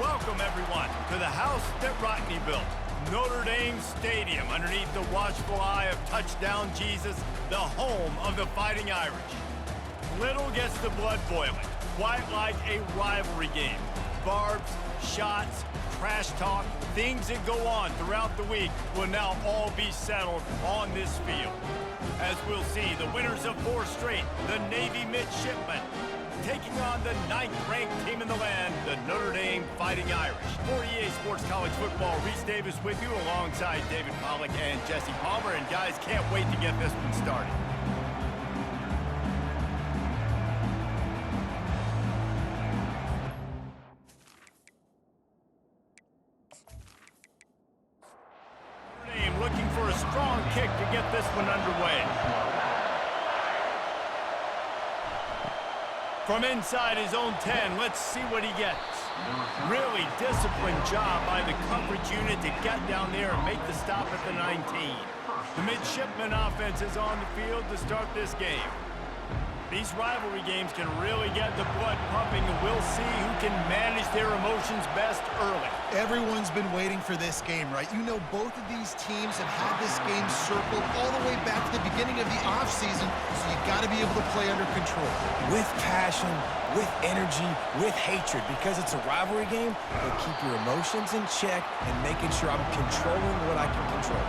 Welcome, everyone, to the house that Rodney built, Notre Dame Stadium, underneath the watchful eye of Touchdown Jesus, the home of the Fighting Irish. Little gets the blood boiling, quite like a rivalry game. Barbs, shots, trash talk, things that go on throughout the week will now all be settled on this field. As we'll see, the winners of 4 straight, the Navy Midshipmen, taking on the 9th-ranked team in the land, the Notre Dame Fighting Irish. For EA Sports College Football, Reese Davis with you alongside David Pollack and Jesse Palmer. And guys, can't wait to get this one started. Notre Dame looking for a strong kick to get this one underway. From inside his own 10, let's see what he gets. Really disciplined job by the coverage unit to get down there and make the stop at the 19. The midshipman offense is on the field to start this game. These rivalry games can really get the blood pumping, and we'll see who can manage their emotions best early. Everyone's been waiting for this game, right? You know, both of these teams have had this game circled all the way back to the beginning of the offseason, so you've got to be able to play under control. With passion, with energy, with hatred, because it's a rivalry game, but keep your emotions in check and making sure I'm controlling what I can control.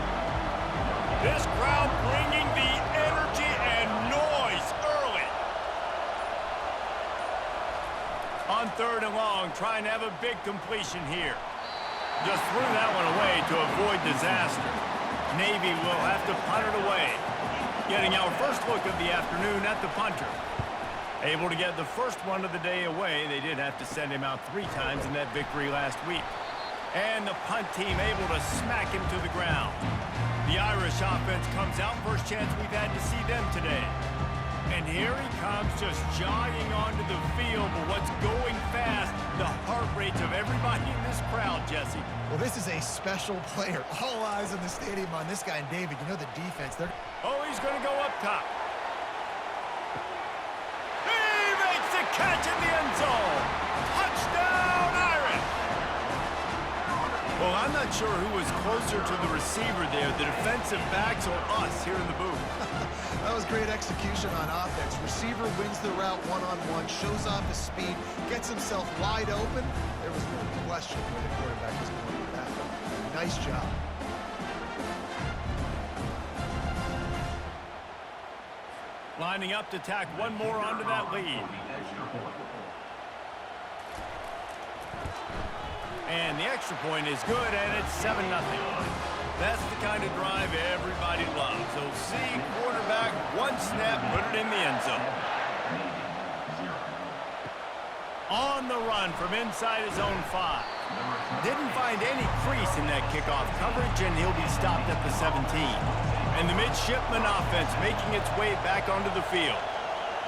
This crowd bringing the energy and noise early. On 3rd and long, trying to have a big completion here. Just threw that one away to avoid disaster. Navy will have to punt it away. Getting our first look of the afternoon at the punter. Able to get the first one of the day away. They did have to send him out 3 times in that victory last week. And the punt team able to smack him to the ground. The Irish offense comes out. First chance we've had to see them today. And here he comes, just jogging onto the field. But what's going fast, the heart rates of everybody in this crowd, Jesse. Well, this is a special player. All eyes in the stadium on this guy. And David, you know the defense. Oh, he's going to go up top. He makes the catch in the end zone. Touchdown, Irish! Well, I'm not sure who was closer to the receiver there, the defensive backs or us here in the booth. That was great execution on offense. Receiver wins the route one-on-one, shows off his speed, gets himself wide open. There was no question where the quarterback was going with that. Nice job. Lining up to tack one more onto that lead. And the extra point is good, and it's 7-0. That's the kind of drive everybody loves. So see, quarterback, one snap, put it in the end zone. On the run from inside his own 5. Didn't find any crease in that kickoff coverage, and he'll be stopped at the 17. And the midshipman offense making its way back onto the field.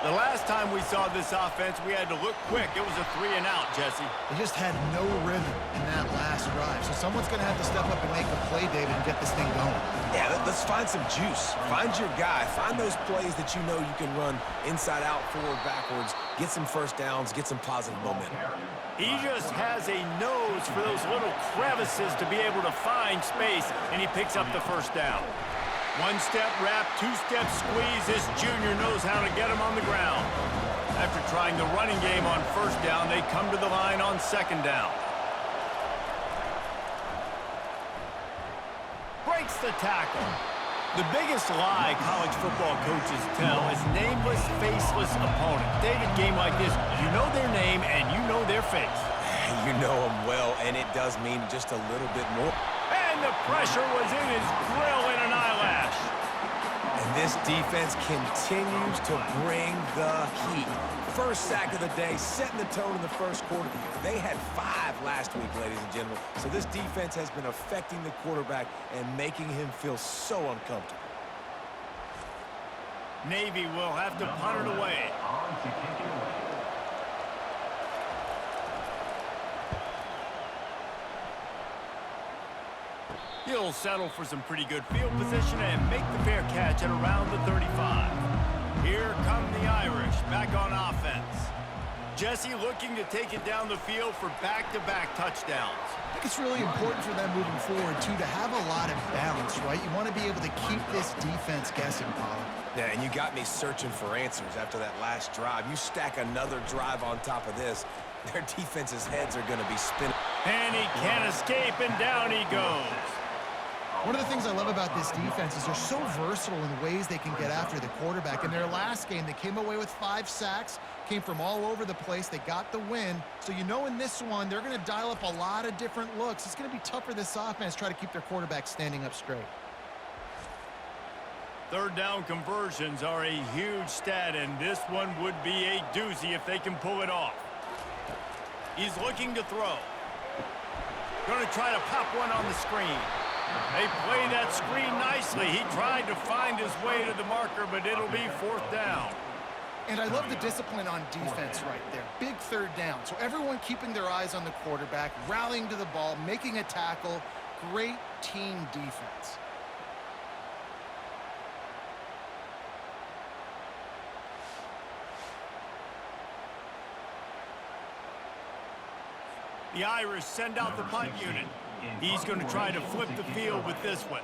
The last time we saw this offense, we had to look quick. It was a 3-and-out, Jesse. They just had no rhythm in that last drive. So someone's going to have to step up and make a play, David, and get this thing going. Yeah, let's find some juice. Find your guy. Find those plays that you know you can run inside out, forward, backwards, get some first downs, get some positive momentum. He just has a nose for those little crevices to be able to find space, and he picks up the first down. 1-step wrap, 2-step squeeze. This junior knows how to get him on the ground. After trying the running game on 1st down, they come to the line on 2nd down. Breaks the tackle. The biggest lie college football coaches tell is nameless, faceless opponent. David, game like this, you know their name and you know their face. You know them well, and it does mean just a little bit more. And the pressure was in his grill in an eyelash. And this defense continues to bring the heat. First sack of the day, setting the tone in the first quarter. They had 5 last week, ladies and gentlemen. So this defense has been affecting the quarterback and making him feel so uncomfortable. Navy will have to punt it away. He'll settle for some pretty good field position and make the fair catch at around the 35. Here come the Irish back on offense. Jesse looking to take it down the field for back-to-back touchdowns. I think it's really important for them moving forward, too, to have a lot of balance, right? You want to be able to keep this defense guessing, Pollard. Yeah, and you got me searching for answers after that last drive. You stack another drive on top of this, their defense's heads are going to be spinning. And he can't escape, and down he goes. One of the things I love about this defense is they're so versatile in ways they can get after the quarterback. In their last game, they came away with 5 sacks, came from all over the place. They got the win. So you know in this one, they're going to dial up a lot of different looks. It's going to be tough for this offense to try to keep their quarterback standing up straight. Third down conversions are a huge stat, and this one would be a doozy if they can pull it off. He's looking to throw. Going to try to pop one on the screen. They play that screen nicely. He tried to find his way to the marker, but it'll be 4th down. And I love the discipline on defense right there. Big third down. So everyone keeping their eyes on the quarterback, rallying to the ball, making a tackle. Great team defense. The Irish send out the punt unit. He's going to try to flip the field with this one.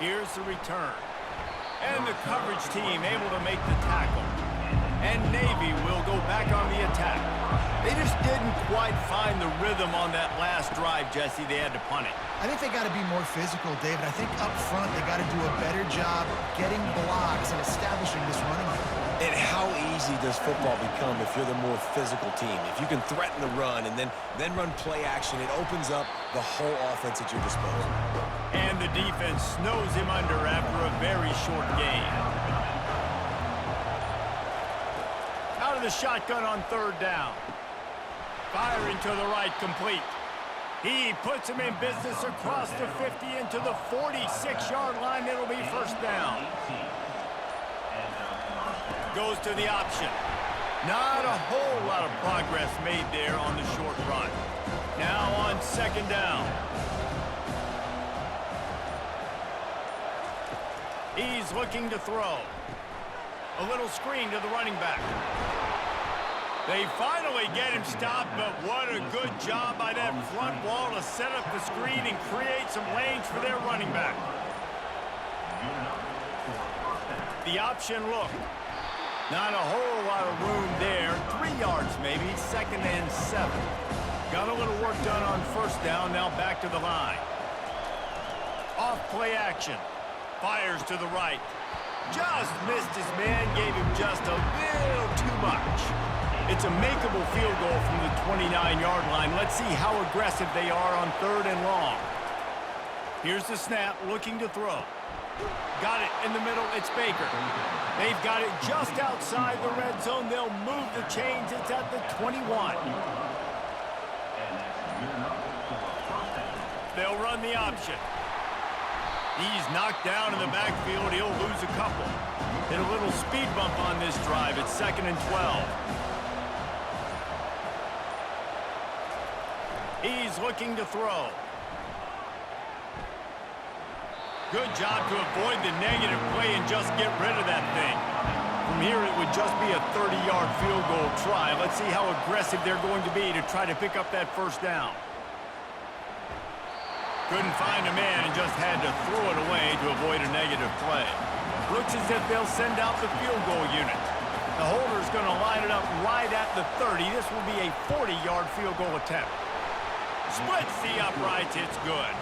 Here's the return. And the coverage team able to make the tackle. And Navy will go back on the attack. They just didn't quite find the rhythm on that last drive, Jesse. They had to punt it. I think they got to be more physical, David. I think up front they got to do a better job getting blocks and establishing this running game. And how easy does football become if you're the more physical team? If you can threaten the run and then run play action, it opens up the whole offense at your disposal. And the defense snows him under after a very short game. Out of the shotgun on 3rd down. Firing to the right, complete. He puts him in business across the 50 into the 46-yard line. It'll be 1st down. Goes to the option. Not a whole lot of progress made there on the short run. Now on 2nd down. He's looking to throw. A little screen to the running back. They finally get him stopped, but what a good job by that front wall to set up the screen and create some lanes for their running back. The option look. Not a whole lot of room there. 3 yards maybe, 2nd and 7. Got a little work done on 1st down, now back to the line. Off play action. Fires to the right. Just missed his man, gave him just a little too much. It's a makeable field goal from the 29-yard line. Let's see how aggressive they are on 3rd and long. Here's the snap, looking to throw. Got it in the middle, it's Baker. They've got it just outside the red zone. They'll move the chains. It's at the 21. They'll run the option. He's knocked down in the backfield. He'll lose a couple. Hit a little speed bump on this drive. It's 2nd and 12. He's looking to throw. Good job to avoid the negative play and just get rid of that thing. From here, it would just be a 30-yard field goal try. Let's see how aggressive they're going to be to try to pick up that 1st down. Couldn't find a man and just had to throw it away to avoid a negative play. Looks as if they'll send out the field goal unit. The holder's going to line it up right at the 30. This will be a 40-yard field goal attempt. Splits the uprights. It's good.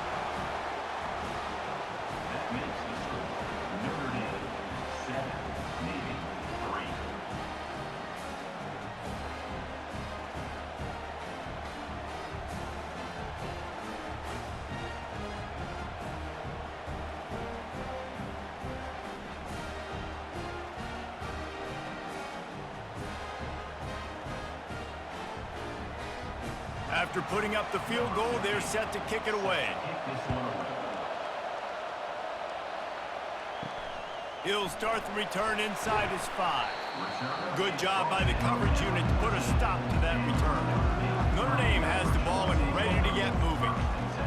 After putting up the field goal, they're set to kick it away. He'll start the return inside his 5. Good job by the coverage unit to put a stop to that return. Notre Dame has the ball and ready to get moving.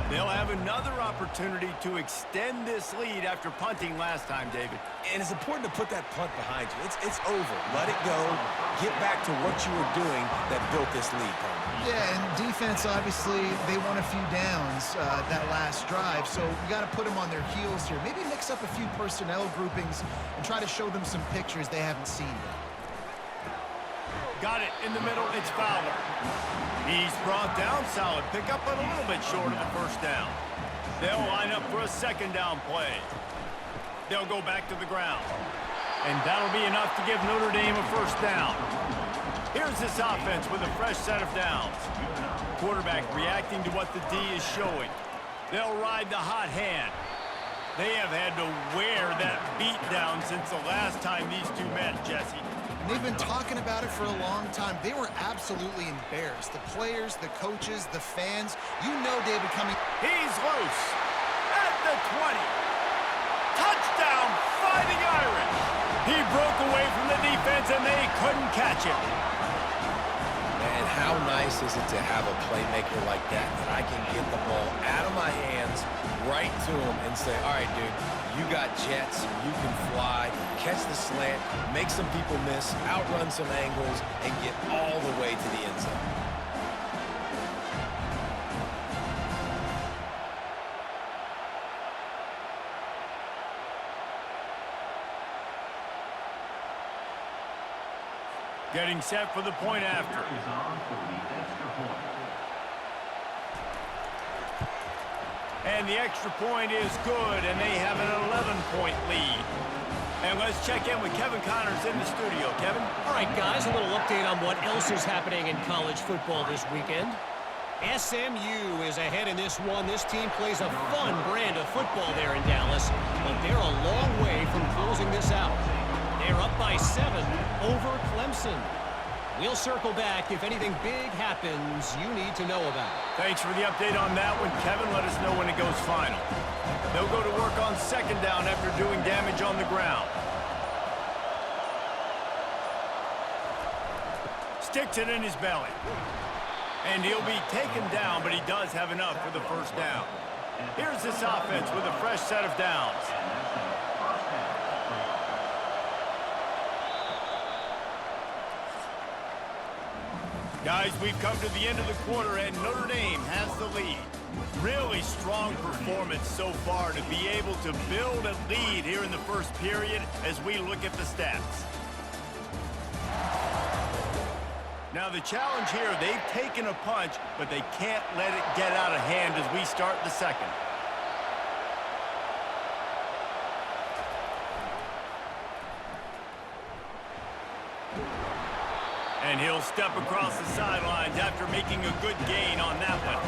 They'll have another opportunity to extend this lead after punting last time, David. And it's important to put that punt behind you. It's over. Let it go. Get back to what you were doing that built this lead, Coleman. Yeah, and defense, obviously, they won a few downs that last drive, so we got to put them on their heels here. Maybe mix up a few personnel groupings and try to show them some pictures they haven't seen yet. Got it in the middle. It's Fowler. He's brought down solid. Pick up a little bit short of the first down. They'll line up for a second down play. They'll go back to the ground. And that'll be enough to give Notre Dame a first down. Here's this offense with a fresh set of downs. Quarterback reacting to what the D is showing. They'll ride the hot hand. They have had to wear that beat down since the last time these two met, Jesse. And they've been talking about it for a long time. They were absolutely embarrassed. The players, the coaches, the fans. You know David coming. He's loose at the 20. Touchdown, Fighting Irish. He broke away from the defense, and they couldn't catch him. Man, how nice is it to have a playmaker like that I can get the ball out of my hands right to him and say, all right, dude, you got jets, you can fly, catch the slant, make some people miss, outrun some angles, and get all the way to the end zone. Getting set for the point after. And the extra point is good, and they have an 11-point lead. And let's check in with Kevin Connors in the studio. Kevin? All right, guys, a little update on what else is happening in college football this weekend. SMU is ahead in this one. This team plays a fun brand of football there in Dallas, but they're a long way from closing this out. They're up by 7 over Clemson. We'll circle back if anything big happens you need to know about. Thanks for the update on that one, Kevin. Let us know when it goes final. They'll go to work on second down after doing damage on the ground. Sticks it in his belly. And he'll be taken down, but he does have enough for the first down. Here's this offense with a fresh set of downs. Guys, we've come to the end of the quarter, and Notre Dame has the lead. Really strong performance so far to be able to build a lead here in the first period as we look at the stats. Now the challenge here, they've taken a punch, but they can't let it get out of hand as we start the second. And he'll step across the sidelines after making a good gain on that one.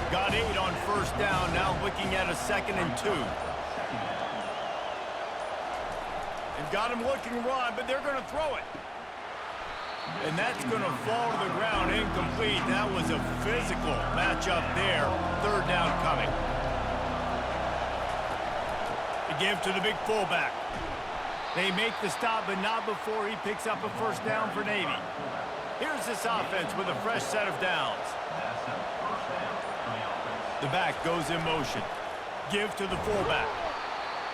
Got 8 on first down, now looking at a 2nd and 2. They've got him looking run, but they're going to throw it. And that's going to fall to the ground, incomplete. That was a physical matchup there. Third down coming. To give to the big fullback. They make the stop, but not before he picks up a first down for Navy. Here's this offense with a fresh set of downs. The back goes in motion. Give to the fullback.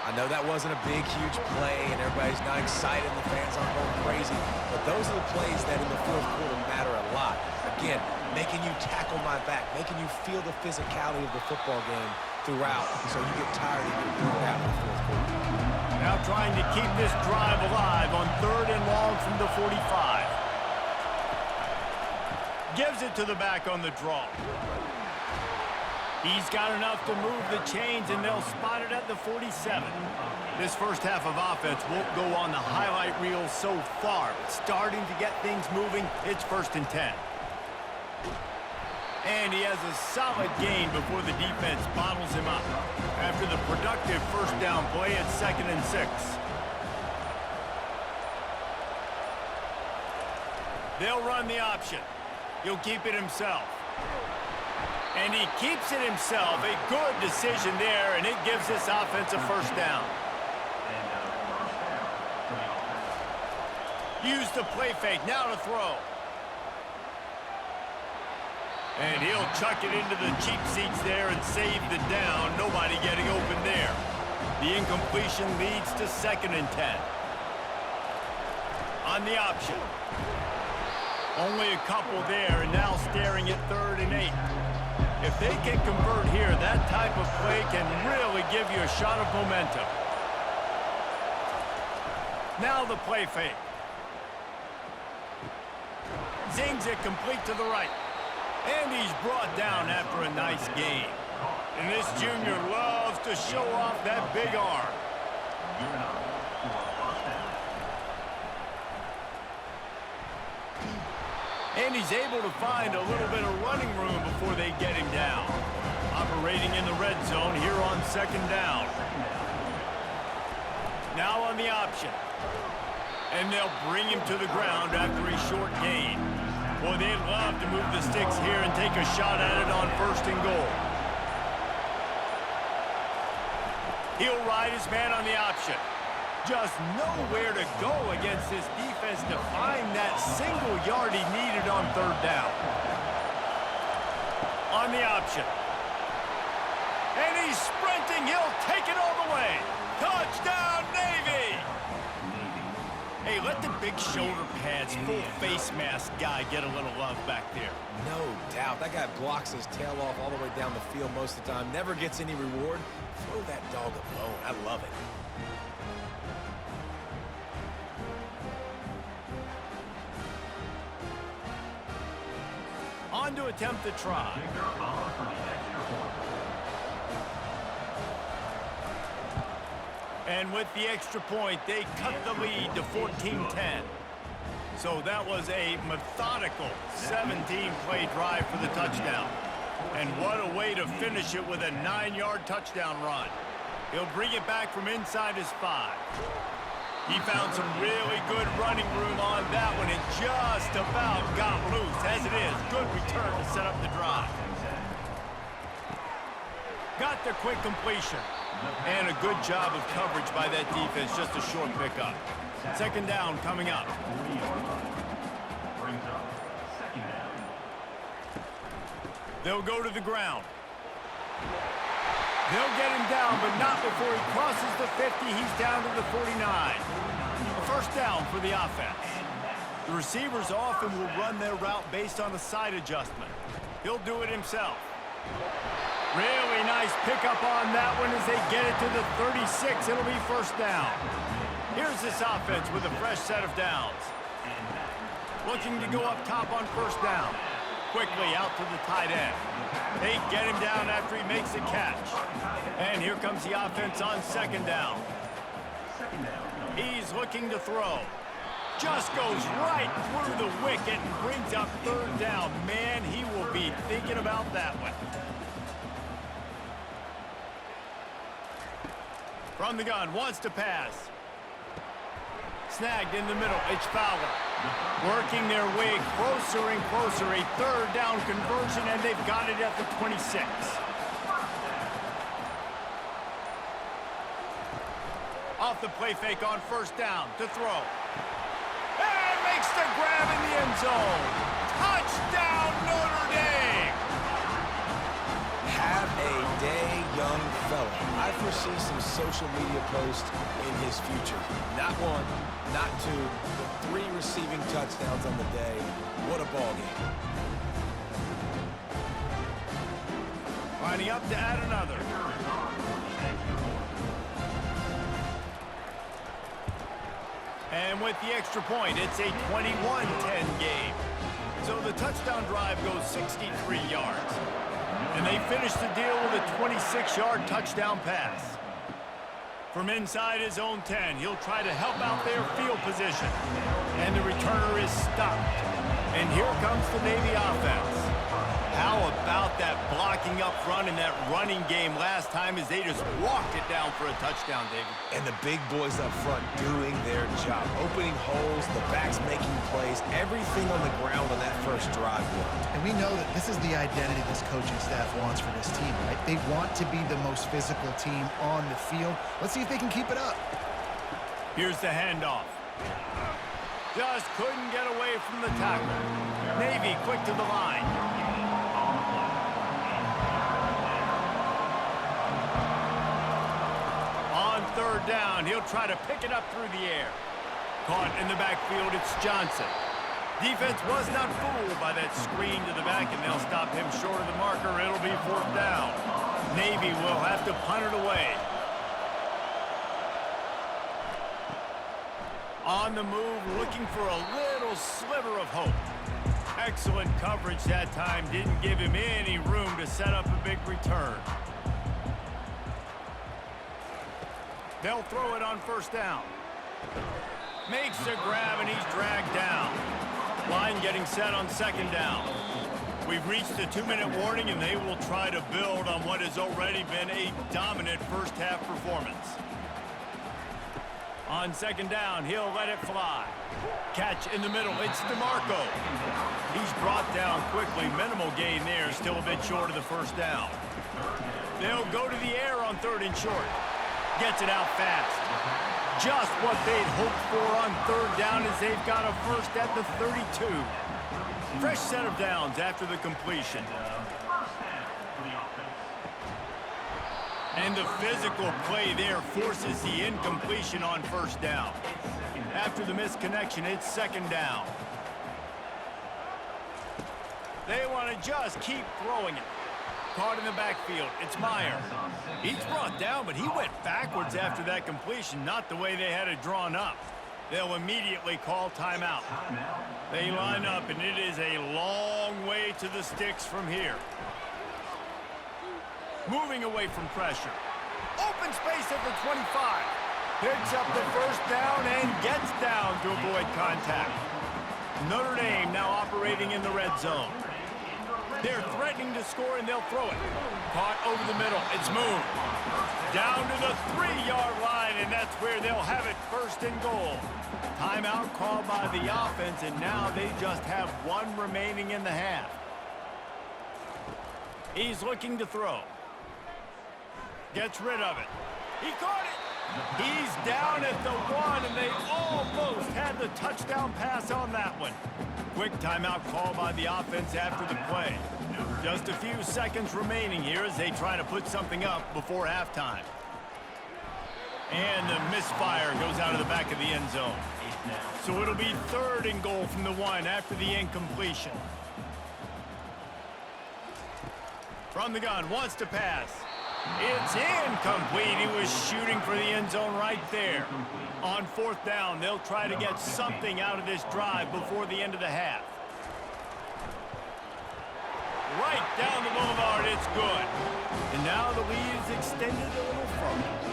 I know that wasn't a big, huge play, and everybody's not excited, and the fans aren't going crazy, but those are the plays that in the fourth quarter matter a lot. Again, making you tackle my back, making you feel the physicality of the football game throughout, so you get tired and get burned out in the fourth quarter. Now trying to keep this drive alive on 3rd and long from the 45. Gives it to the back on the draw. He's got enough to move the chains, and they'll spot it at the 47. This first half of offense won't go on the highlight reel so far, but starting to get things moving. It's 1st and 10. And he has a solid gain before the defense bottles him up. After the productive first down play, it's 2nd and 6. They'll run the option. He'll keep it himself. And he keeps it himself. A good decision there, and it gives this offense a first down. Use the play fake. Now to throw. And he'll chuck it into the cheap seats there and save the down. Nobody getting open there. The incompletion leads to 2nd and 10. On the option. Only a couple there, and now staring at 3rd and 8. If they can convert here, that type of play can really give you a shot of momentum. Now the play fake. Zings it complete to the right. And he's brought down after a nice gain. And this junior loves to show off that big arm. And he's able to find a little bit of running room before they get him down. Operating in the red zone here on 2nd down. Now on the option. And they'll bring him to the ground after a short gain. Boy, they'd love to move the sticks here and take a shot at it on 1st and goal. He'll ride his man on the option. Just nowhere to go against this defense to find that single yard he needed on 3rd down. On the option. And he's sprinting. He'll take it all the way. Touchdown, Navy! Hey, let the big shoulder pads, full face mask guy get a little love back there. No doubt. That guy blocks his tail off all the way down the field most of the time. Never gets any reward. Throw that dog a bone. I love it. On to attempt the try. And with the extra point, they cut the lead to 14-10. So that was a methodical 17-play drive for the touchdown. And what a way to finish it with a 9-yard touchdown run. He'll bring it back from inside his 5. He found some really good running room on that one and just about got loose. As it is, good return to set up the drive. Got the quick completion. And a good job of coverage by that defense, just a short pickup. 2nd down coming up. They'll go to the ground. They'll get him down, but not before he crosses the 50. He's down to the 49. A 1st down for the offense. The receivers often will run their route based on a side adjustment. He'll do it himself. Really nice pickup on that one as they get it to the 36. It'll be 1st down. Here's this offense with a fresh set of downs. Looking to go up top on 1st down. Quickly out to the tight end. They get him down after he makes the catch. And here comes the offense on 2nd down. He's looking to throw. Just goes right through the wicket and brings up 3rd down. Man, he will be thinking about that one. From the gun, wants to pass. Snagged in the middle, it's Fowler. Working their way closer and closer. A 3rd down conversion, and they've got it at the 26. Off the play fake on 1st down to throw. And makes the grab in the end zone. Touchdown, Notre Dame! Have a day, young fella. I foresee some social media posts in his future. Not 1, not 2, but 3 receiving touchdowns on the day. What a ball game. Lining up to add another. And with the extra point, it's a 21-10 game. So the touchdown drive goes 63 yards. And they finish the deal with a 26-yard touchdown pass. From inside his own 10, he'll try to help out their field position. And the returner is stopped. And here comes the Navy offense. How about that blocking up front and that running game last time as they just walked it down for a touchdown, David? And the big boys up front doing their job. Opening holes, the backs making plays, everything on the ground on that first drive worked. And we know that this is the identity this coaching staff wants for this team, right? They want to be the most physical team on the field. Let's see if they can keep it up. Here's the handoff. Just couldn't get away from the tackle. Navy quick to the line. third down. He'll try to pick it up through the air. Caught in the backfield, it's Johnson. Defense was not fooled by that screen to the back, and they'll stop him short of the marker. It'll be fourth down. Navy will have to punt it away. On the move, looking for a little sliver of hope. Excellent coverage that time. Didn't give him any room to set up a big return. They'll throw it on first down. Makes a grab, and he's dragged down. Line getting set on second down. We've reached the 2-minute warning, and they will try to build on what has already been a dominant first-half performance. On second down, he'll let it fly. Catch in the middle, it's DeMarco. He's brought down quickly. Minimal gain there, still a bit short of the first down. They'll go to the air on third and short. Gets it out fast. Just what they'd hoped for on third down as they've got a first at the 32. Fresh set of downs after the completion. And the physical play there forces the incompletion on first down. After the misconnection, it's second down. They want to just keep throwing it. Caught in the backfield, it's Meyer. He's brought down, but he went backwards after that completion, not the way they had it drawn up. They'll immediately call timeout. They line up, and it is a long way to the sticks from here. Moving away from pressure. Open space at the 25. Picks up the first down and gets down to avoid contact. Notre Dame now operating in the red zone. They're threatening to score, and they'll throw it. Caught over the middle. It's moved. Down to the 3-yard line, and that's where they'll have it, first and goal. Timeout called by the offense, and now they just have one remaining in the half. He's looking to throw. Gets rid of it. He caught it. He's down at the 1, and they almost had the touchdown pass on that one. Quick timeout call by the offense after the play. Just a few seconds remaining here as they try to put something up before halftime. And the misfire goes out of the back of the end zone. So it'll be third and goal from the 1 after the incompletion. From the gun, wants to pass. It's incomplete. He was shooting for the end zone right there. On fourth down, they'll try to get something out of this drive before the end of the half. Right down the boulevard, it's good. And now the lead is extended a little further.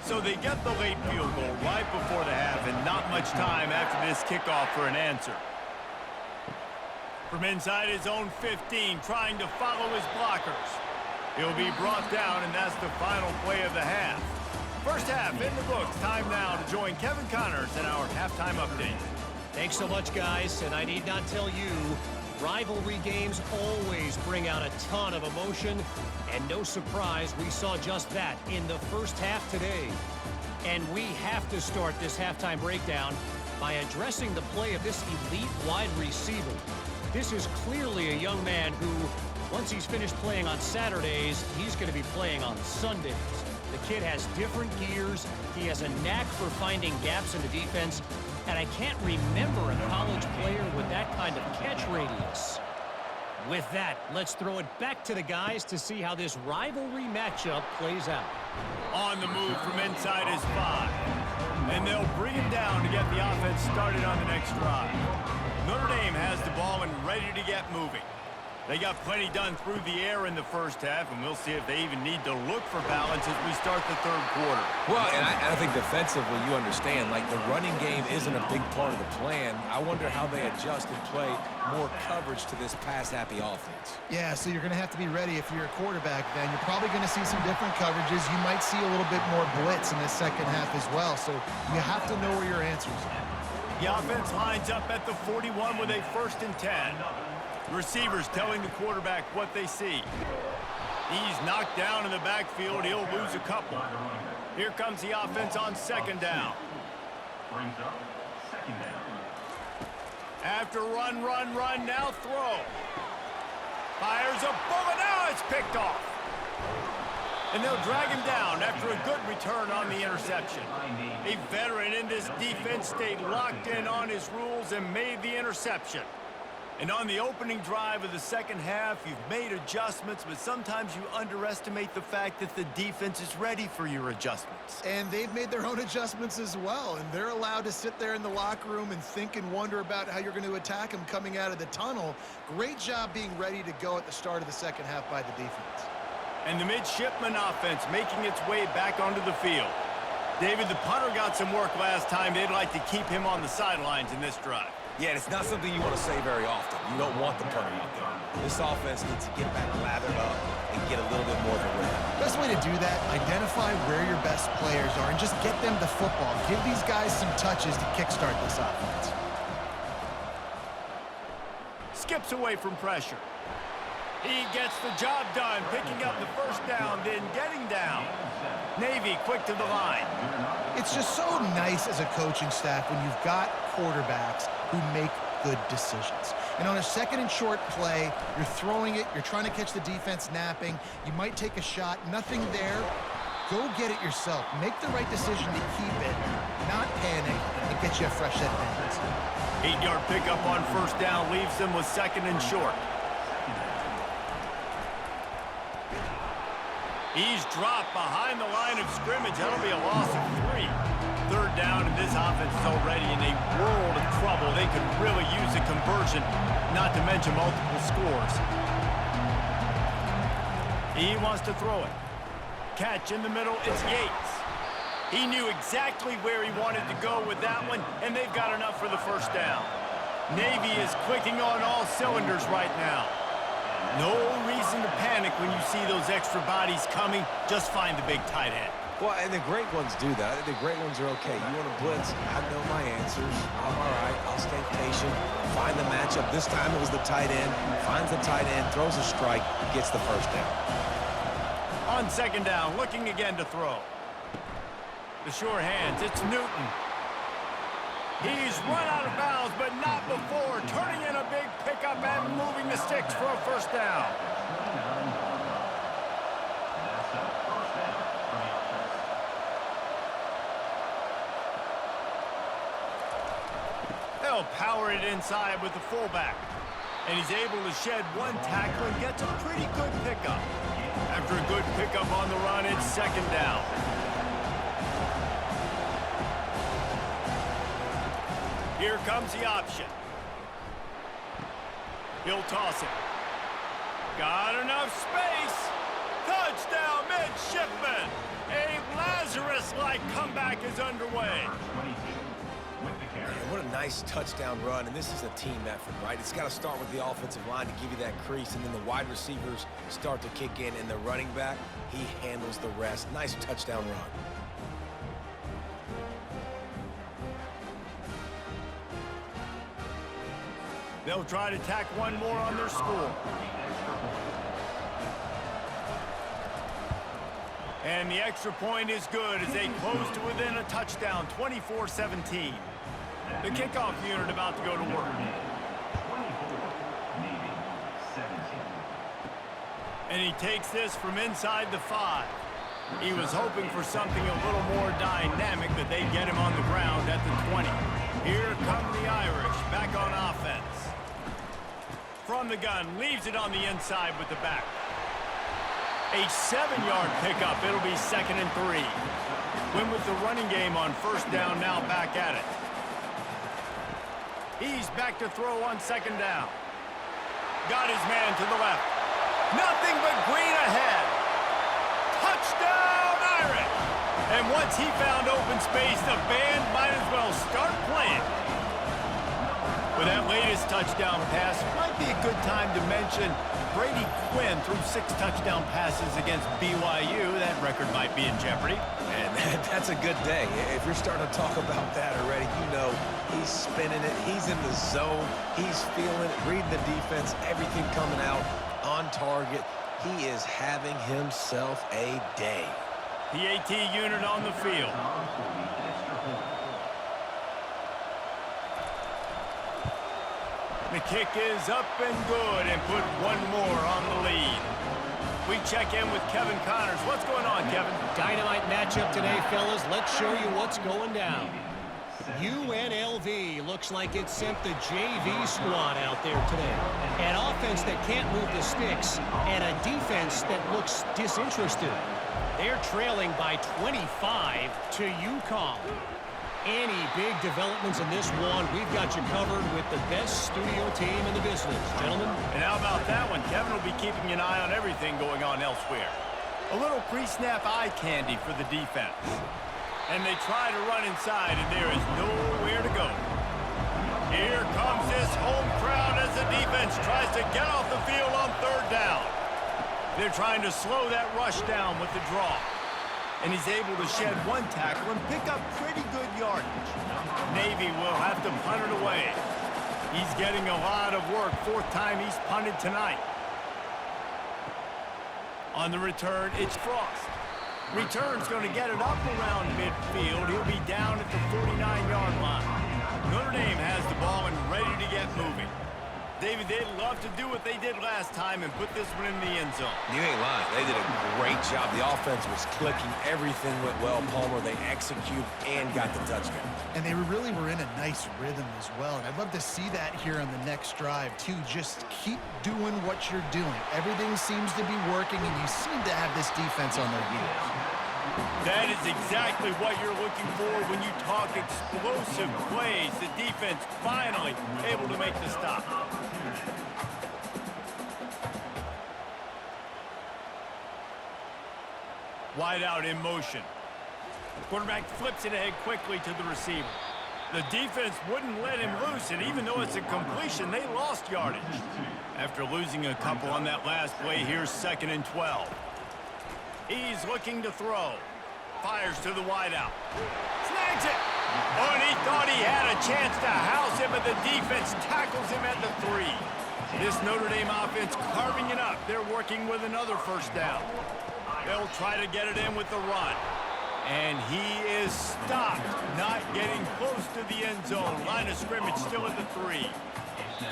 So they get the late field goal right before the half, and not much time after this kickoff for an answer. From inside his own 15, trying to follow his blockers. He'll be brought down, and that's the final play of the half. First half in the books. Time now to join Kevin Connors in our halftime update. Thanks so much, guys, and I need not tell you, rivalry games always bring out a ton of emotion, and no surprise, we saw just that in the first half today. And we have to start this halftime breakdown by addressing the play of this elite wide receiver. This is clearly a young man who, once he's finished playing on Saturdays, he's going to be playing on Sundays. The kid has different gears. He has a knack for finding gaps in the defense, and I can't remember a college player with that kind of catch radius. With that, let's throw it back to the guys to see how this rivalry matchup plays out. On the move from inside his 5. And they'll bring him down to get the offense started on the next drive. Notre Dame has the ball and ready to get moving. They got plenty done through the air in the first half, and we'll see if they even need to look for balance as we start the third quarter. Well, and I think defensively, you understand, like, the running game isn't a big part of the plan. I wonder how they adjust and play more coverage to this pass-happy offense. Yeah, so you're going to have to be ready if you're a quarterback then. You're probably going to see some different coverages. You might see a little bit more blitz in the second half as well, so you have to know where your answers are. The offense lines up at the 41 with a 1st and 10. Receivers telling the quarterback what they see. He's knocked down in the backfield. He'll lose a couple. Here comes the offense on second down. After run, now throw. Fires a bullet. Now it's picked off. And they'll drag him down after a good return on the interception. A veteran in this defense stayed locked in on his rules and made the interception. And on the opening drive of the second half, you've made adjustments, but sometimes you underestimate the fact that the defense is ready for your adjustments. And they've made their own adjustments as well, and they're allowed to sit there in the locker room and think and wonder about how you're going to attack them coming out of the tunnel. Great job being ready to go at the start of the second half by the defense. And the midshipman offense making its way back onto the field. David, the punter got some work last time. They'd like to keep him on the sidelines in this drive. Yeah, it's not something you want to say very often. You don't want the punter out there. This offense needs to get back lathered up and get a little bit more of a rhythm. Best way to do that, identify where your best players are and just get them the football. Give these guys some touches to kickstart this offense. Skips away from pressure. He gets the job done, picking up the first down, then getting down. Navy quick to the line. It's just so nice as a coaching staff when you've got quarterbacks who make good decisions. And on a second and short play, you're throwing it, you're trying to catch the defense napping, you might take a shot, nothing there. Go get it yourself. Make the right decision to keep it, not panic, and get you a fresh set of hands. 8-yard pickup on first down leaves them with second and short. He's dropped behind the line of scrimmage. That'll be a loss of 3. Third down, and this offense is already in a world of trouble. They could really use a conversion, not to mention multiple scores. He wants to throw it. Catch in the middle, it's Yates. He knew exactly where he wanted to go with that one, and they've got enough for the first down. Navy is clicking on all cylinders right now. No reason to panic when you see those extra bodies coming. Just find the big tight end. Well, and the great ones do that. The great ones are okay. You want to blitz? I know my answers. I'm all right. I'll stay patient. Find the matchup. This time it was the tight end. Finds the tight end, throws a strike, gets the first down. On second down, looking again to throw. The sure hands, it's Newton. He's run out of bounds, but not before. Turning in a big pickup and moving the sticks for a first down. They'll power it inside with the fullback. And he's able to shed one tackle and gets a pretty good pickup. After a good pickup on the run, it's second down. Here comes the option. He'll toss it. Got enough space. Touchdown, midshipman. A Lazarus-like comeback is underway. Man, what a nice touchdown run, and this is a team effort, right? It's got to start with the offensive line to give you that crease, and then the wide receivers start to kick in, and the running back, he handles the rest. Nice touchdown run. They'll try to tack one more on their score. And the extra point is good as they close to within a touchdown, 24-17. The kickoff unit about to go to work. And he takes this from inside the 5. He was hoping for something a little more dynamic, but they get him on the ground at the 20. Here come the Irish, back on offense. From the gun, leaves it on the inside with the back. A 7-yard pickup. It'll be second and 3. Win with the running game on first down, now back at it. He's back to throw on second down. Got his man to the left. Nothing but green ahead. Touchdown, Irish! And once he found open space, the band might as well start playing. With that latest touchdown pass, might be a good time to mention Brady Quinn threw 6 touchdown passes against BYU. That record might be in jeopardy. And that's a good day. If you're starting to talk about that already, you know he's spinning it. He's in the zone. He's feeling it, reading the defense, everything coming out on target. He is having himself a day. The AT unit on the field. The kick is up and good and put one more on the lead. We check in with Kevin Connors. What's going on, Kevin? Dynamite matchup today, fellas. Let's show you what's going down. UNLV looks like it sent the JV squad out there today. An offense that can't move the sticks and a defense that looks disinterested. They're trailing by 25 to UConn. Any big developments in this one, we've got you covered with the best studio team in the business, gentlemen. And how about that one? Kevin will be keeping an eye on everything going on elsewhere. A little pre-snap eye candy for the defense. And they try to run inside, and there is nowhere to go. Here comes this home crowd as the defense tries to get off the field on third down. They're trying to slow that rush down with the draw. And he's able to shed one tackle and pick up pretty good yardage. Navy will have to punt it away. He's getting a lot of work. Fourth time he's punted tonight. On the return, it's Frost. Return's going to get it up around midfield. He'll be down at the 49-yard line. Notre Dame has the ball and ready to get moving. David, they'd love to do what they did last time and put this one in the end zone. You ain't lying. They did a great job. The offense was clicking. Everything went well. Palmer, they executed and got the touchdown. And they really were in a nice rhythm as well. And I'd love to see that here on the next drive, too. Just keep doing what you're doing. Everything seems to be working, and you seem to have this defense on their heels. That is exactly what you're looking for when you talk explosive plays. The defense finally able to make the stop. Wide out in motion. Quarterback flips it ahead quickly to the receiver. The defense wouldn't let him loose, and even though it's a completion, they lost yardage. After losing a couple on that last play, here's 2nd and 12. He's looking to throw. Fires to the wideout. Snags it! Oh, and he thought he had a chance to house him, but the defense tackles him at the 3. This Notre Dame offense carving it up. They're working with another first down. They'll try to get it in with the run. And he is stopped, not getting close to the end zone. Line of scrimmage still at the 3.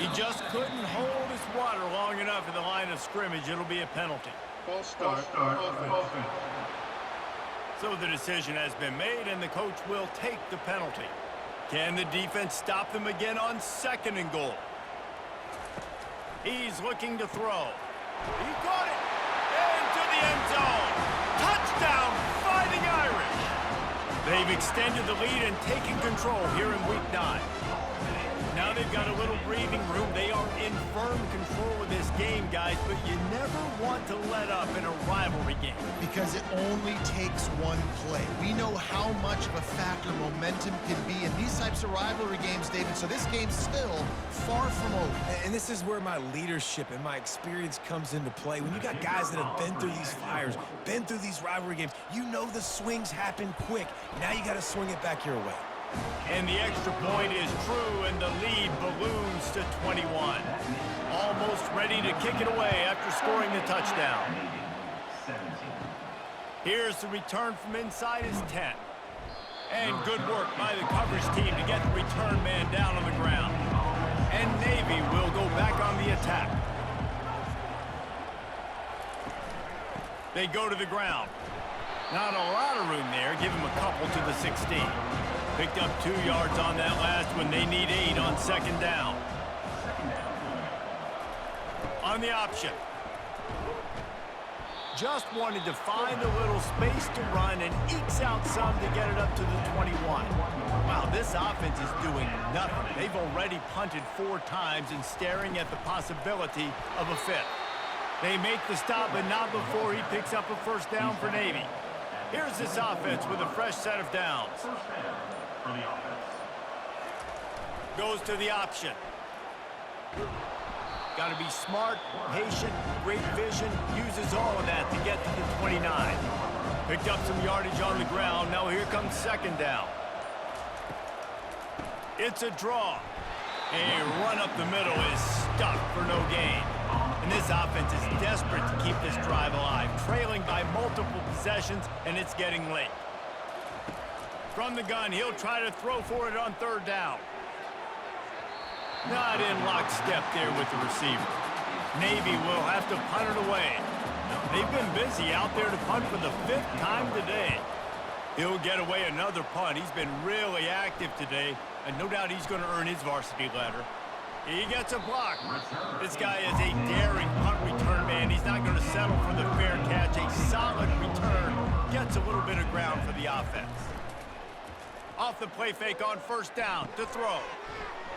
He just couldn't hold his water long enough at the line of scrimmage. It'll be a penalty. False start. Offense. So the decision has been made, and the coach will take the penalty. Can the defense stop them again on 2nd and goal? He's looking to throw. He got it! Into the end zone! Touchdown, Fighting Irish! They've extended the lead and taken control here in Week 9. Now they've got a little breathing room. They are in firm control of this game, guys, but you never want to let up in a rivalry game. Because it only takes one play. We know how much of a factor momentum can be in these types of rivalry games, David, so this game's still far from over. And this is where my leadership and my experience comes into play. When you got guys that have been through these fires, been through these rivalry games, you know the swings happen quick. Now you got to swing it back your way. And the extra point is true, and the lead balloons to 21. Almost ready to kick it away after scoring the touchdown. Here's the return from inside his 10. And good work by the coverage team to get the return man down on the ground. And Navy will go back on the attack. They go to the ground. Not a lot of room there. Give him a couple to the 16. Picked up 2 yards on that last one. They need 8 on 2nd down. On the option. Just wanted to find a little space to run and ekes out some to get it up to the 21. Wow, this offense is doing nothing. They've already punted 4 times and staring at the possibility of a 5th. They make the stop, but not before he picks up a first down for Navy. Here's this offense with a fresh set of downs. Goes to the option. Got to be smart, patient, great vision. Uses all of that to get to the 29. Picked up some yardage on the ground. Now here comes 2nd down. It's a draw. A run up the middle is stuffed for no gain. And this offense is desperate to keep this drive alive, trailing by multiple possessions, and it's getting late. From the gun, he'll try to throw for it on third down. Not in lockstep there with the receiver. Navy will have to punt it away. They've been busy out there to punt for the 5th time today. He'll get away another punt. He's been really active today, and no doubt he's going to earn his varsity letter. He gets a block. This guy is a daring punt return man. He's not going to settle for the fair catch. A solid return gets a little bit of ground for the offense. Off the play fake on first down to throw.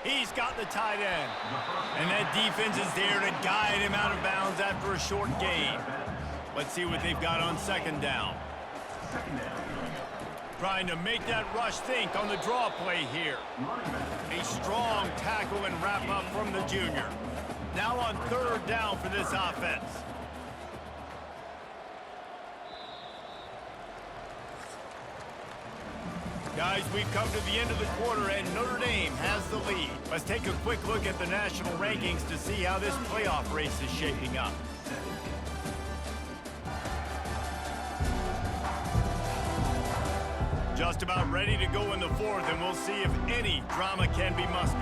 He's got the tight end. And that defense is there to guide him out of bounds after a short gain. Let's see what they've got on second down. Trying to make that rush think on the draw play here. A strong tackle and wrap up from the junior. Now on third down for this offense. Guys, we've come to the end of the quarter, and Notre Dame has the lead. Let's take a quick look at the national rankings to see how this playoff race is shaping up. Just about ready to go in the 4th, and we'll see if any drama can be mustered.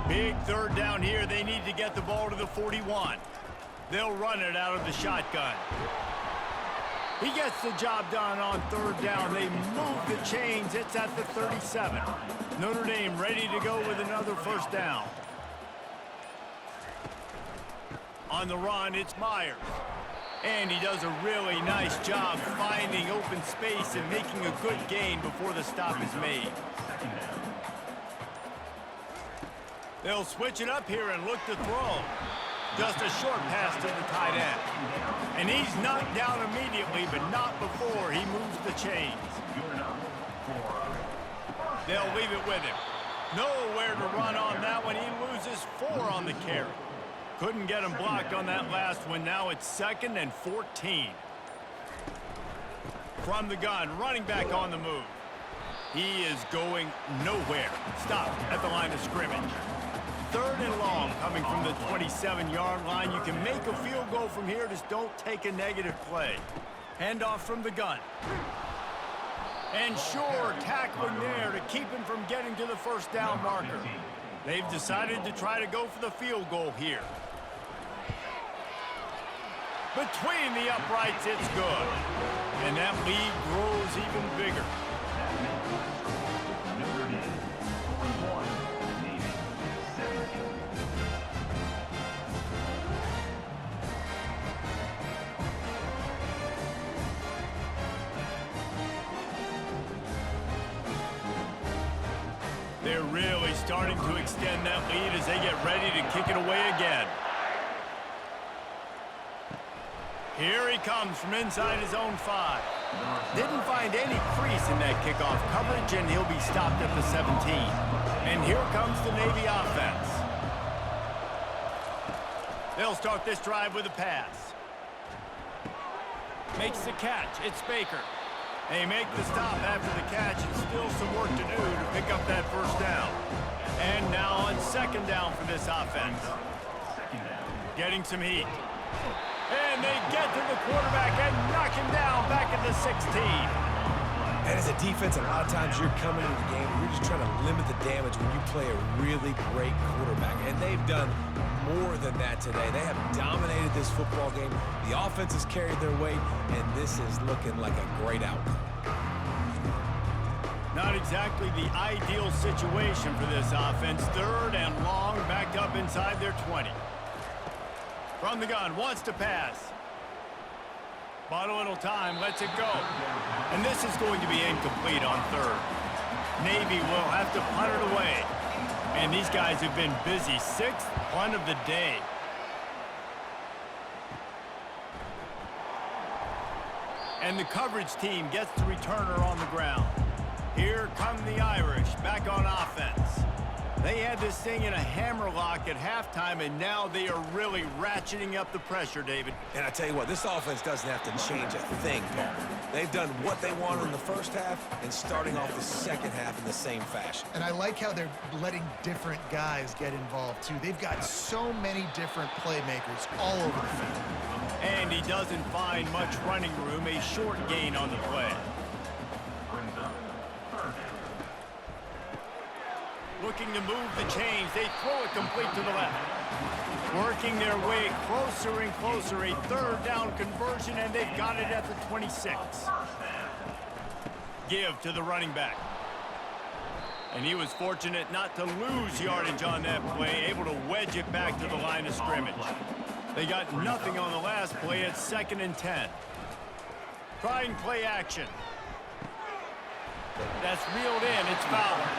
Big third down here. They need to get the ball to the 41. They'll run it out of the shotgun. He gets the job done on third down. They move the chains. It's at the 37. Notre Dame ready to go with another first down. On the run, it's Myers. And he does a really nice job finding open space and making a good gain before the stop is made. They'll switch it up here and look to throw. Just a short pass to the tight end. And he's knocked down immediately, but not before he moves the chains. They'll leave it with him. Nowhere to run on that one. He loses 4 on the carry. Couldn't get him blocked on that last one. Now it's 2nd and 14. From the gun, running back on the move. He is going nowhere. Stopped at the line of scrimmage. 3rd and long coming from the 27-yard line. You can make a field goal from here. Just don't take a negative play. Handoff from the gun. And sure, tackling there to keep him from getting to the first down marker. They've decided to try to go for the field goal here. Between the uprights, it's good. And that lead grows even bigger. They're really starting to extend that lead as they get ready to kick it away again. Here he comes from inside his own 5. Didn't find any crease in that kickoff coverage, and he'll be stopped at the 17. And here comes the Navy offense. They'll start this drive with a pass. Makes the catch. It's Baker. They make the stop after the catch, and still some work to do to pick up that first down. And now on second down for this offense. Getting some heat. And they get to the quarterback and knock him down back at the 16. And as a defense, a lot of times you're coming into the game, you're just trying to limit the damage when you play a really great quarterback. And they've done more than that today. They have dominated this football game. The offense has carried their weight, and this is looking like a great outcome. Not exactly the ideal situation for this offense. 3rd and long, backed up inside their 20. From the gun, wants to pass. Bought a little time, lets it go. And this is going to be incomplete on 3rd. Navy will have to punt it away. And these guys have been busy. 6th punt of the day. And the coverage team gets the returner on the ground. Here come the Irish back on offense. They had this thing in a hammerlock at halftime, and now they are really ratcheting up the pressure, David. And I tell you what, this offense doesn't have to change a thing, Paul. They've done what they wanted in the first half and starting off the second half in the same fashion. And I like how they're letting different guys get involved, too. They've got so many different playmakers all over the field. And he doesn't find much running room, a short gain on the play. Looking to move the chains, they throw it complete to the left. Working their way closer and closer, a third down conversion, and they've got it at the 26. Give to the running back. And he was fortunate not to lose yardage on that play, able to wedge it back to the line of scrimmage. They got nothing on the last play at 2nd and 10. Trying play action. That's reeled in, it's Fowler.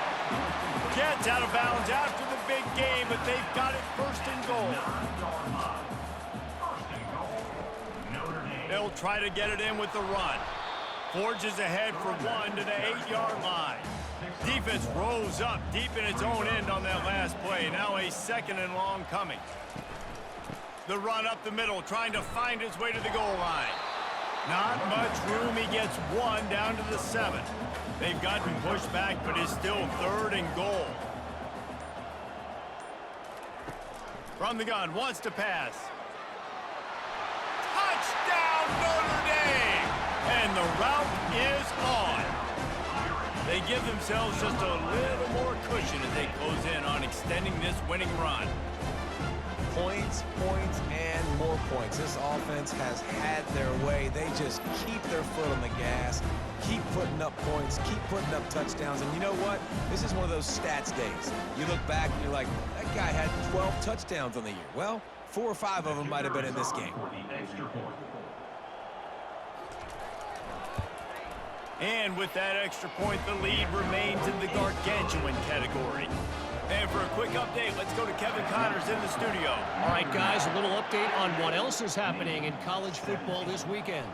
Gets out of bounds after the big game, but they've got it 1st and goal. They'll try to get it in with the run. Forges ahead for 1 to the 8-yard line. Defense rolls up deep in its own end on that last play. Now a 2nd and long coming. The run up the middle, trying to find his way to the goal line. Not much room. He gets 1 down to the 7. They've gotten pushed back, but it's still 3rd and goal. From the gun, wants to pass. Touchdown, Notre Dame! And the route is on. They give themselves just a little more cushion as they close in on extending this winning run. Points, points, and more points. This offense has had their way. They just keep their foot on the gas, keep putting up points, keep putting up touchdowns. And you know what? This is one of those stats days. You look back and you're like, that guy had 12 touchdowns on the year. Well, 4 or 5 of them might have been in this game. And with that extra point, the lead remains in the gargantuan category. And for a quick update, let's go to Kevin Connors in the studio. All right, guys, a little update on what else is happening in college football this weekend.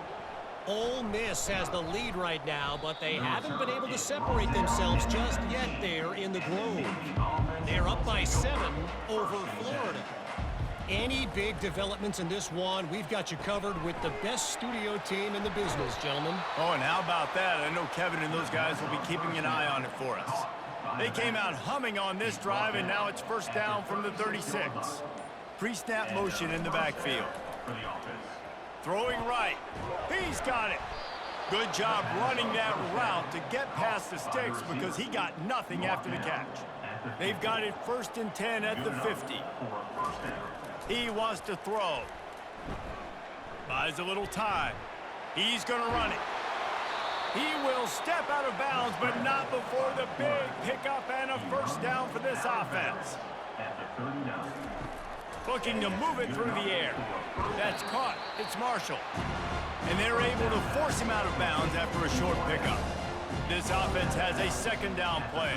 Ole Miss has the lead right now, but they haven't been able to separate themselves just yet there in the Grove. They're up by 7 over Florida. Any big developments in this one, we've got you covered with the best studio team in the business, gentlemen. Oh, and how about that? I know Kevin and those guys will be keeping an eye on it for us. They came out humming on this drive, and now it's 1st down from the 36. Pre-snap motion in the backfield. Throwing right. He's got it. Good job running that route to get past the sticks because he got nothing after the catch. They've got it 1st and 10 at the 50. He wants to throw. Buys a little time. He's going to run it. He will step out of bounds, but not before the big pickup and a 1st down for this offense. Looking to move it through the air. That's caught. It's Marshall. And they're able to force him out of bounds after a short pickup. This offense has a 2nd down play.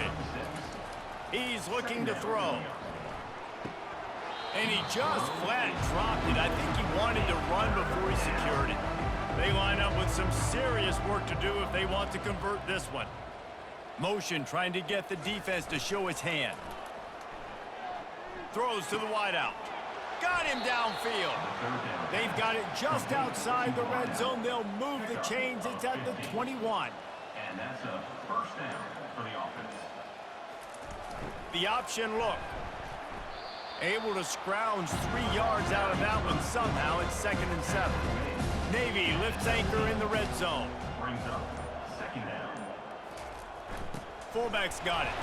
He's looking to throw. And he just flat dropped it. I think he wanted to run before he secured it. They line up with some serious work to do if they want to convert this one. Motion trying to get the defense to show its hand. Throws to the wideout. Got him downfield. They've got it just outside the red zone. They'll move the chains. It's at the 21. And that's a 1st down for the offense. The option look. Able to scrounge 3 yards out of that one somehow. It's 2nd and 7. Navy lifts anchor in the red zone. Brings up 2nd down. Fullback's got it.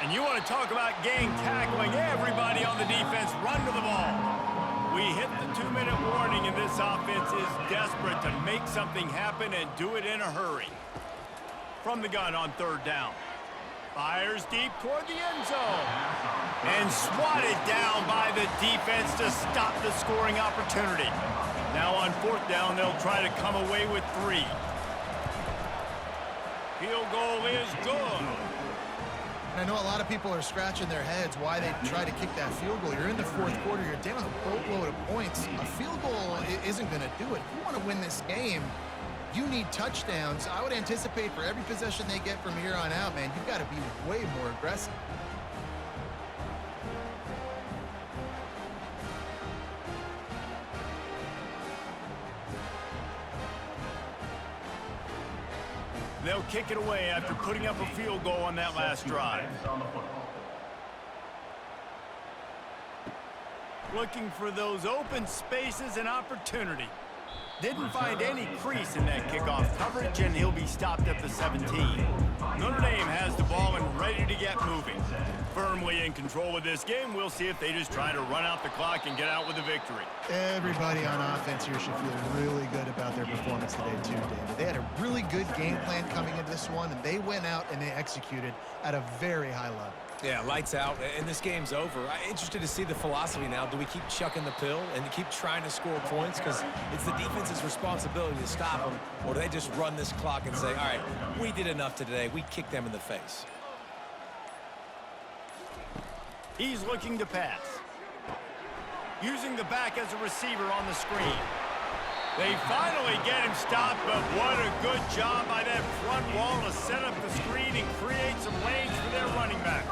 And you want to talk about gang tackling. Everybody on the defense run to the ball. We hit the 2-minute warning, and this offense is desperate to make something happen and do it in a hurry. From the gun on 3rd down. Fires deep toward the end zone. And swatted down by the defense to stop the scoring opportunity. Now on 4th down, they'll try to come away with 3. Field goal is good. And I know a lot of people are scratching their heads why they try to kick that field goal. You're in the 4th quarter. You're down a boatload of points. A field goal isn't going to do it. If you want to win this game, you need touchdowns. I would anticipate for every possession they get from here on out, man, you've got to be way more aggressive. They'll kick it away after putting up a field goal on that last drive. On the football. Looking for those open spaces and opportunity. Didn't find any crease in that kickoff coverage, and he'll be stopped at the 17. Notre Dame has the ball and ready to get moving. Firmly in control of this game. We'll see if they just try to run out the clock and get out with a victory. Everybody on offense here should feel really good about their performance today too, David. They had a really good game plan coming into this one, and they went out and they executed at a very high level. Yeah, lights out, and this game's over. I'm interested to see the philosophy now. Do we keep chucking the pill and keep trying to score points? Because it's the defense's responsibility to stop them, or do they just run this clock and say, all right, we did enough today. We kicked them in the face. He's looking to pass. Using the back as a receiver on the screen. They finally get him stopped, but what a good job by that front wall to set up the screen and create some lanes for their running back.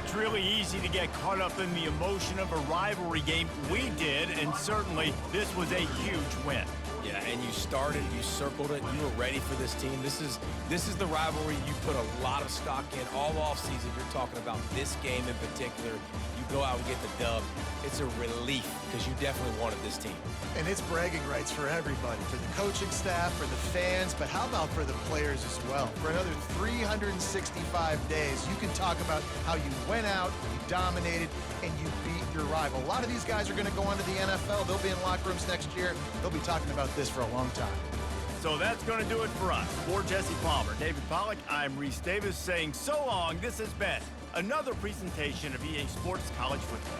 It's really easy to get caught up in the emotion of a rivalry game. We did, and certainly this was a huge win. Yeah, and you started, you circled it, you were ready for this team. This is the rivalry you put a lot of stock in all offseason. You're talking about this game in particular. You go out and get the dub. It's a relief because you definitely wanted this team. And it's bragging rights for everybody, for the coaching staff, for the fans, but how about for the players as well? For another 365 days, you can talk about how you went out, you dominated, and you beat your rival. A lot of these guys are going to go on to the NFL. They'll be in locker rooms next year. They'll be talking about this for a long time. So that's going to do it for us. For Jesse Palmer, David Pollack, I'm Reese Davis saying so long. This has been another presentation of EA Sports College Football.